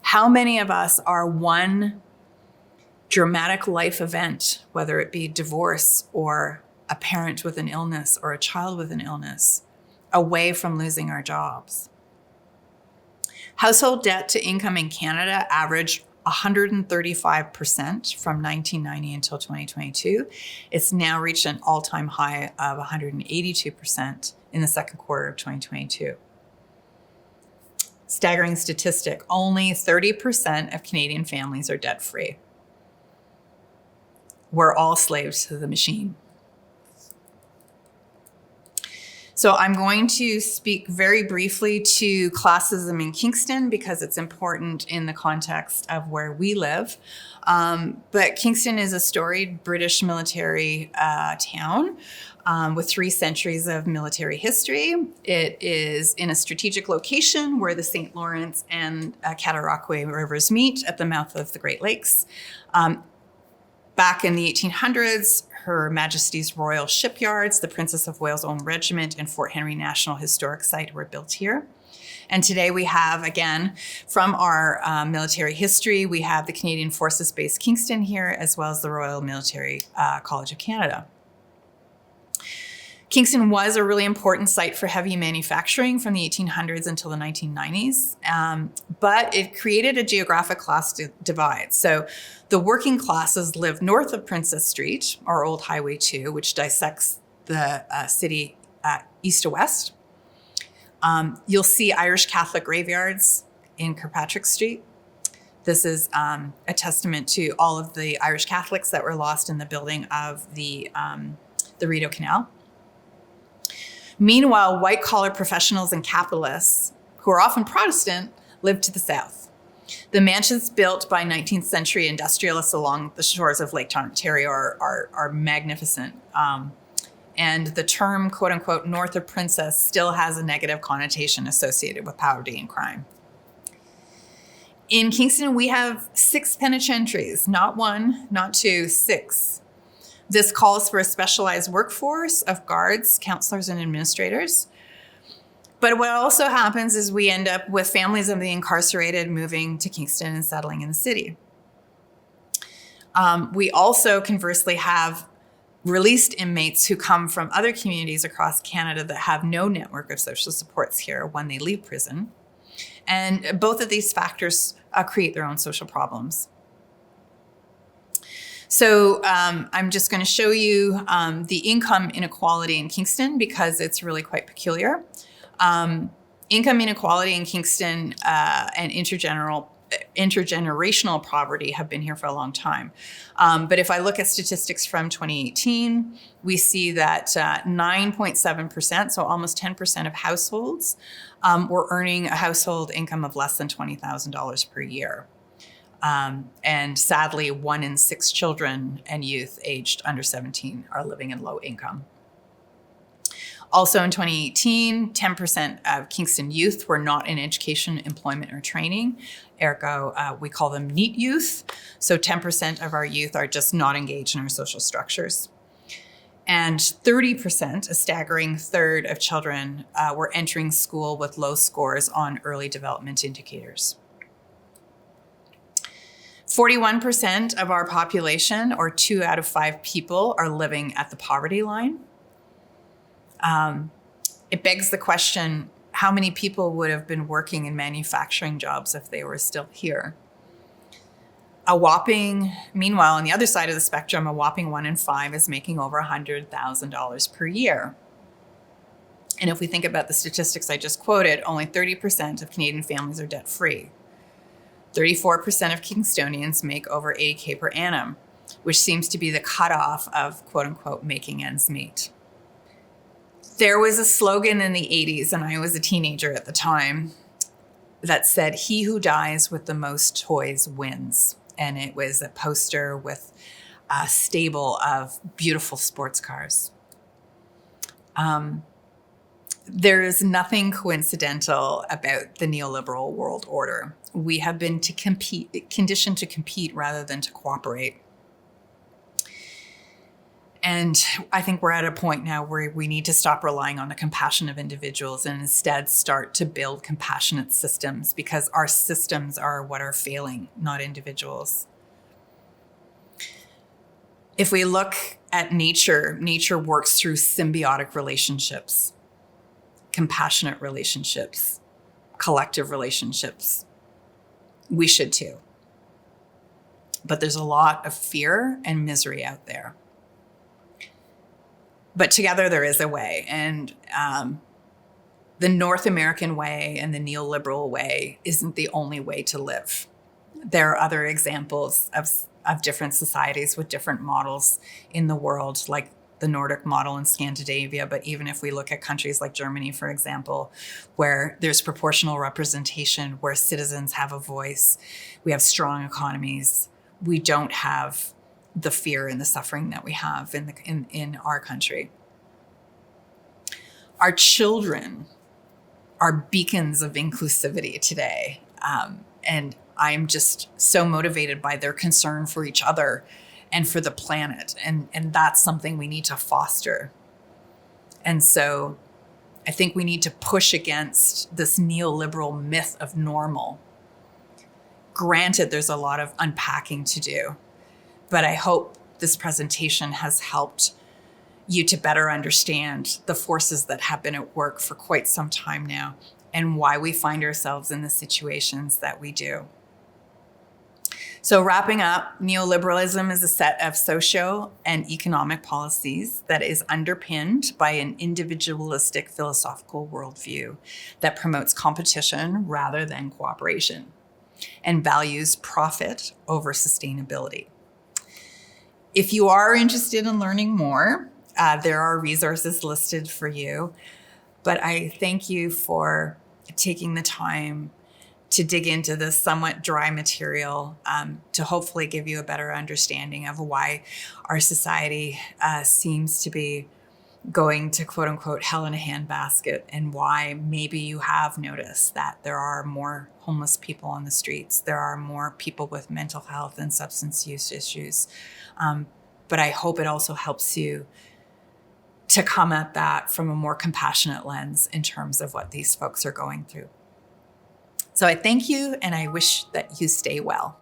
How many of us are one dramatic life event, whether it be divorce or a parent with an illness or a child with an illness, away from losing our jobs? Household debt to income in Canada averaged 135% from 1990 until 2022. It's now reached an all-time high of 182% in the second quarter of 2022. Staggering statistic, only 30% of Canadian families are debt-free. We're all slaves to the machine. So I'm going to speak very briefly to classism in Kingston because it's important in the context of where we live. But Kingston is a storied British military town with 3 centuries of military history. It is in a strategic location where the St. Lawrence and Cataraqui rivers meet at the mouth of the Great Lakes. Back in the 1800s, Her Majesty's Royal Shipyards, the Princess of Wales' own regiment, and Fort Henry National Historic Site were built here. And today we have, again, from our military history, we have the Canadian Forces Base Kingston here, as well as the Royal Military College of Canada. Kingston was a really important site for heavy manufacturing from the 1800s until the 1990s, but it created a geographic class divide. So the working classes lived north of Princess Street, or Old Highway 2, which dissects the city east to west. You'll see Irish Catholic graveyards in Kirkpatrick Street. This is a testament to all of the Irish Catholics that were lost in the building of the Rideau Canal. Meanwhile, white-collar professionals and capitalists, who are often Protestant, lived to the south. The mansions built by 19th century industrialists along the shores of Lake Ontario are magnificent. And the term, quote unquote, north of Princess still has a negative connotation associated with poverty and crime. In Kingston, we have 6 penitentiaries, not 1, not 2, 6. This calls for a specialized workforce of guards, counselors, and administrators. But what also happens is we end up with families of the incarcerated moving to Kingston and settling in the city. We also conversely have released inmates who come from other communities across Canada that have no network of social supports here when they leave prison. And both of these factors create their own social problems. So I'm just going to show you the income inequality in Kingston because it's really quite peculiar. Income inequality in Kingston and intergenerational poverty have been here for a long time. But if I look at statistics from 2018, we see that 9.7%, so almost 10% of households were earning a household income of less than $20,000 per year. And sadly, 1 in 6 children and youth aged under 17 are living in low income. Also in 2018, 10% of Kingston youth were not in education, employment, or training. Ergo, we call them NEET youth. So 10% of our youth are just not engaged in our social structures. And 30%, a staggering third of children, were entering school with low scores on early development indicators. 41% of our population, or 2 out of 5 people, are living at the poverty line. It begs the question, how many people would have been working in manufacturing jobs if they were still here? Meanwhile, on the other side of the spectrum, a whopping 1 in 5 is making over $100,000 per year. And if we think about the statistics I just quoted, only 30% of Canadian families are debt-free. 34% of Kingstonians make over $80K per annum, which seems to be the cutoff of, quote unquote, making ends meet. There was a slogan in the 80s, and I was a teenager at the time, that said, "He who dies with the most toys wins." And it was a poster with a stable of beautiful sports cars. There is nothing coincidental about the neoliberal world order. We have been conditioned to compete rather than to cooperate. And I think we're at a point now where we need to stop relying on the compassion of individuals and instead start to build compassionate systems, because our systems are what are failing, not individuals. If we look at nature, nature works through symbiotic relationships, compassionate relationships, collective relationships. We should too. But there's a lot of fear and misery out there. But together there is a way. And the North American way and the neoliberal way isn't the only way to live. There are other examples of different societies with different models in the world, like the Nordic model in Scandinavia. But even if we look at countries like Germany, for example, where there's proportional representation, where citizens have a voice, we have strong economies, we don't have the fear and the suffering that we have in our country. Our children are beacons of inclusivity today. And I'm just so motivated by their concern for each other and for the planet. And that's something we need to foster. And so I think we need to push against this neoliberal myth of normal. Granted, there's a lot of unpacking to do, but I hope this presentation has helped you to better understand the forces that have been at work for quite some time now and why we find ourselves in the situations that we do. So wrapping up, neoliberalism is a set of socio and economic policies that is underpinned by an individualistic philosophical worldview that promotes competition rather than cooperation and values profit over sustainability. If you are interested in learning more, there are resources listed for you, but I thank you for taking the time to dig into this somewhat dry material to hopefully give you a better understanding of why our society seems to be going to quote unquote hell in a handbasket, and why maybe you have noticed that there are more homeless people on the streets. There are more people with mental health and substance use issues. But I hope it also helps you to come at that from a more compassionate lens in terms of what these folks are going through. So I thank you, and I wish that you stay well.